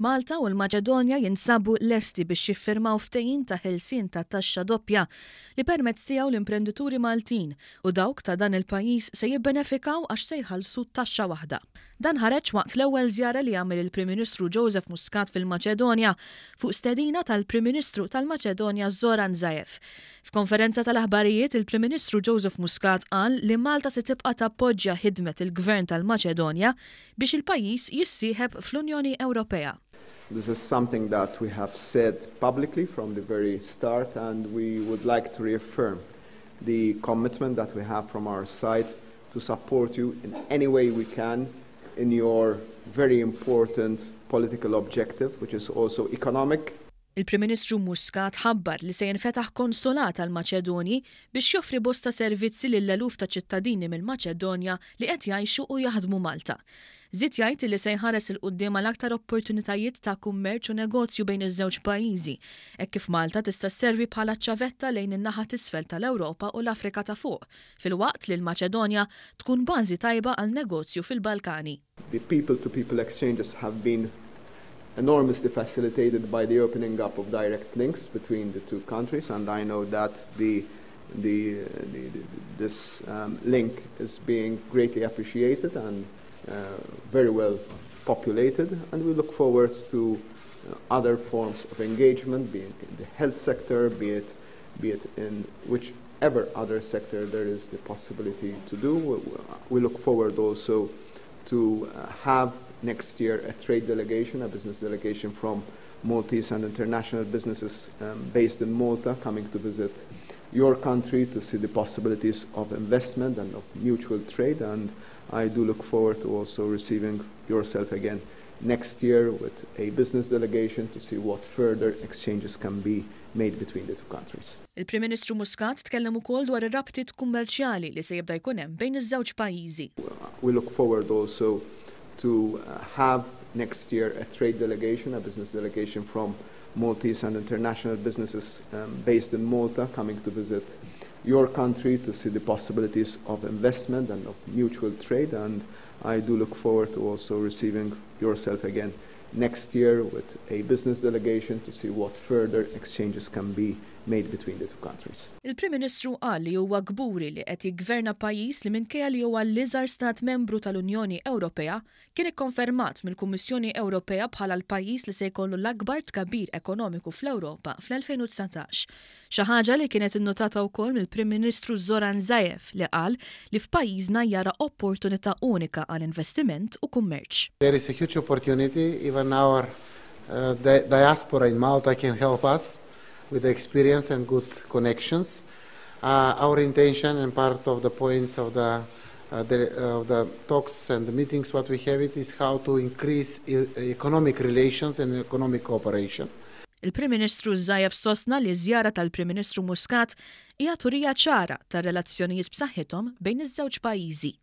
Malta u l-Maċedonja jinsabu lesti biex jiffirmaw ftehim ta' ħelsien ta' taxxa doppja li permezz tiegħu l-imprendituri Maltin u dawk ta' dan il-pajjiż se jibbenefikaw għax se jħallsu taxxa waħda. Dan ħareġ waqt l-ewwel żjara li għamel il-Prim Ministru Joseph Muscat fil-Maċedonja fuq stedina tal-Prim Ministru tal-Maċedonja Zoran Zaev. F'konferenza tal-aħbarijiet il-Prim Ministru Joseph Muscat qal li Malta se tibqa' tappoġġja ħidmet il-Gvern tal-Maċedonja biex il-pajjiż jissieħeb fl-Unjoni Ewropea. This is something that we have said publicly from the very start, and we would like to reaffirm the commitment that we have from our side to support you in any way we can in your very important political objective, which is also economic. Il-Prim Ministru Muscat ħabbar li se jinfetaħ konsulat għall-Maċedonji biex joffri bosta servizzi lill-eluf ta' ċittadini mill-Maċedonja li qed jgħixu u jaħdmu Malta. Żied jgħid li se jħares il-qudiem għal aktar opportunitajiet ta' kummerċ u negozju bejn iż-żewġ pajjiżi, hekk kif Malta tista' sservi bħala ċavetta lejn in-naħa t'isfel tal-Ewropa u l-Afrika ta' fuq, filwaqt li l-Maċedonja tkun bażi tajba għal negozju fil-Balkani. The people-to-people exchanges have been enormously facilitated by the opening up of direct links between the two countries, and I know that this link is being greatly appreciated and very well populated, and we look forward to other forms of engagement, be it in the health sector, be it in whichever other sector there is the possibility to do. We look forward also to have next year a trade delegation, a business delegation from Maltese and international businesses based in Malta coming to visit your country to see the possibilities of investment and of mutual trade, and I do look forward to also receiving yourself again next year with a business delegation to see what further exchanges can be made between the two countries. Il-Prim Ministru Muscat tkellem ukoll dwar ir-rabtiet kummerċjali li se jibda jkun hemm bejn iż-żewġ pajjiżi. We look forward also to have next year a trade delegation, a business delegation from Maltese and international businesses based in Malta coming to visit your country to see the possibilities of investment and of mutual trade, and I do look forward to also receiving yourself again next year with a business delegation to see what further exchanges can be made between the two countries. Il-Prim Ministru qal li huwa kburi li qed jiggverna pajjiż li minkejja li huwa l-iżgħar stat membru tal-Unjoni Ewropea kien ikkonfermat mill-Kummissjoni Ewropea bħala l-pajjiż li se jkollu l-akbar tkabbir ekonomiku fl-Ewropa fl-2019. Xi ħaġa li kienet innotata wkoll mill-Prim Ministru Zoran Zaev li qal li f'pajjiżna jara opportunità unika għal investiment u kummerċ. There is a huge opportunity. Even our diaspora in Malta can help us with the experience and good connections. Our intention and part of the points of the talks and the meetings what we have it is how to increase economic relations and economic cooperation. Il-Prim Ministru Zaev sostna li żjara tal-Prim Ministru Muscat hija turija ċara tar-relazzjonijiet b'saħħithom bejn iż-żewġ pajjiżi.